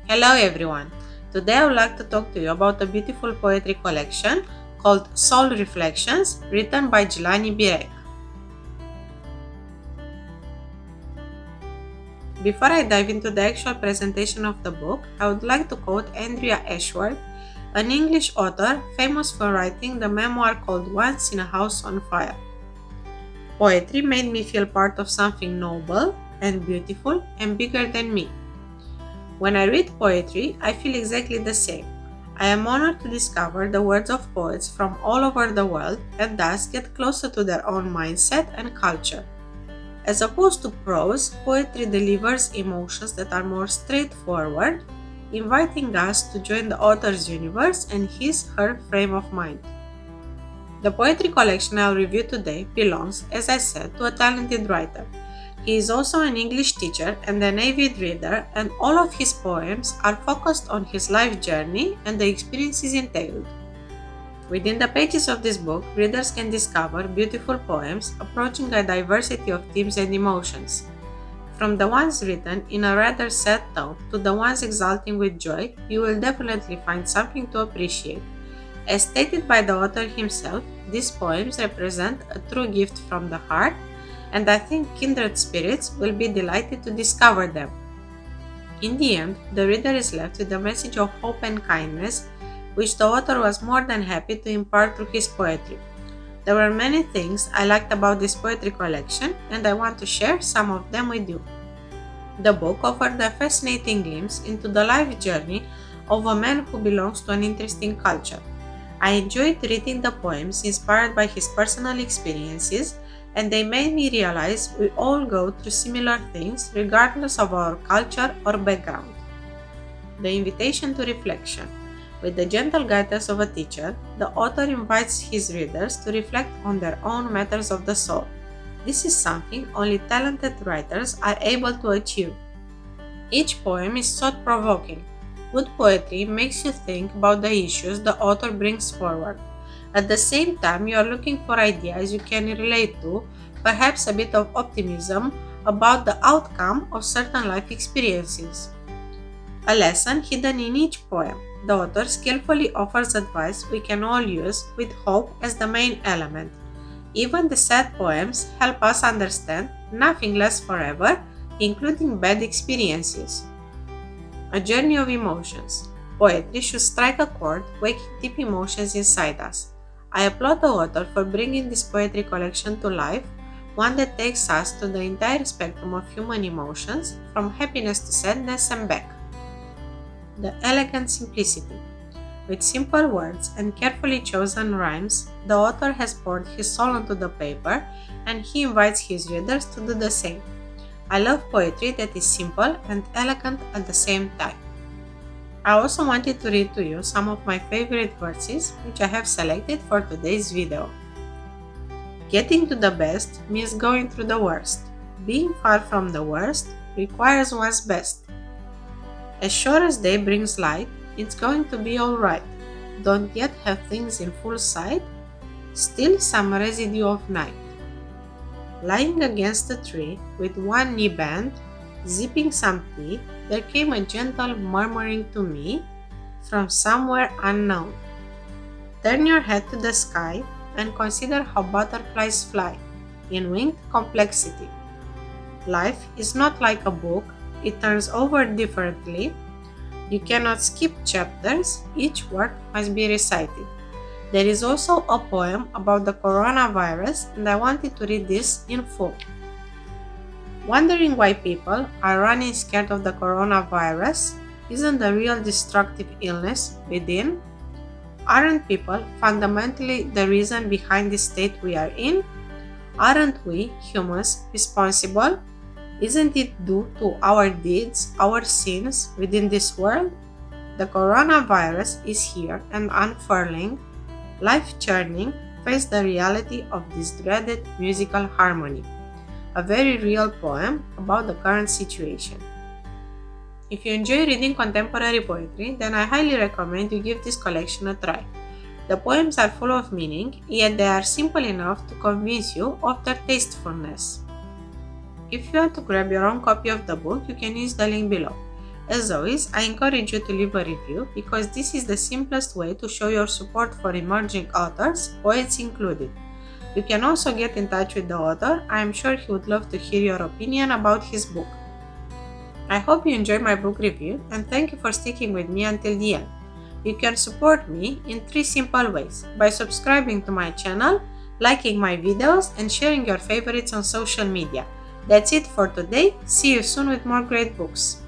Hello everyone. Today I would like to talk to you about a beautiful poetry collection called Soul Reflections, written by Jillani Birech. Before I dive into the actual presentation of the book, I would like to quote Andrea Ashworth, an English author famous for writing the memoir called Once in a House on Fire. Poetry made me feel part of something noble and beautiful and bigger than me. When I read poetry, I feel exactly the same. I am honored to discover the words of poets from all over the world and thus get closer to their own mindset and culture. As opposed to prose, poetry delivers emotions that are more straightforward, inviting us to join the author's universe and his/her frame of mind. The poetry collection I'll review today belongs, as I said, to a talented writer. He is also an English teacher and an avid reader, and all of his poems are focused on his life journey and the experiences entailed. Within the pages of this book, readers can discover beautiful poems approaching a diversity of themes and emotions. From the ones written in a rather sad tone to the ones exulting with joy, you will definitely find something to appreciate. As stated by the author himself, these poems represent a true gift from the heart, and I think kindred spirits will be delighted to discover them. In the end, the reader is left with a message of hope and kindness, which the author was more than happy to impart through his poetry. There were many things I liked about this poetry collection, and I want to share some of them with you. The book offered a fascinating glimpse into the life journey of a man who belongs to an interesting culture. I enjoyed reading the poems inspired by his personal experiences, and they made me realize we all go through similar things regardless of our culture or background. The invitation to reflection. With the gentle guidance of a teacher, the author invites his readers to reflect on their own matters of the soul. This is something only talented writers are able to achieve. Each poem is thought-provoking. Good poetry makes you think about the issues the author brings forward. At the same time, you are looking for ideas you can relate to, perhaps a bit of optimism about the outcome of certain life experiences. A lesson hidden in each poem. The author skillfully offers advice we can all use with hope as the main element. Even the sad poems help us understand nothing lasts forever, including bad experiences. A journey of emotions. Poetry should strike a chord, waking deep emotions inside us. I applaud the author for bringing this poetry collection to life, one that takes us to the entire spectrum of human emotions, from happiness to sadness and back. The elegant simplicity. With simple words and carefully chosen rhymes, the author has poured his soul onto the paper, and he invites his readers to do the same. I love poetry that is simple and elegant at the same time. I also wanted to read to you some of my favorite verses which I have selected for today's video. Getting to the best means going through the worst. Being far from the worst requires one's best. As sure as day brings light, it's going to be alright. Don't yet have things in full sight, still some residue of night. Lying against a tree with one knee bent, sipping some tea, there came a gentle murmuring to me from somewhere unknown. Turn your head to the sky and consider how butterflies fly in winged complexity. Life is not like a book, it turns over differently. You cannot skip chapters, each word must be recited. There is also a poem about the coronavirus, and I wanted to read this in full. Wondering why people are running scared of the coronavirus? Isn't the real destructive illness within? Aren't people fundamentally the reason behind the state we are in? Aren't we, humans, responsible? Isn't it due to our deeds, our sins within this world? The coronavirus is here and unfurling, life-churning, face the reality of this dreaded musical harmony. A very real poem about the current situation. If you enjoy reading contemporary poetry, then I highly recommend you give this collection a try. The poems are full of meaning, yet they are simple enough to convince you of their tastefulness. If you want to grab your own copy of the book, you can use the link below. As always, I encourage you to leave a review because this is the simplest way to show your support for emerging authors, poets included. You can also get in touch with the author. I am sure he would love to hear your opinion about his book. I hope you enjoyed my book review and thank you for sticking with me until the end. You can support me in 3 simple ways: by subscribing to my channel, liking my videos, and sharing your favorites on social media. That's it for today. See you soon with more great books.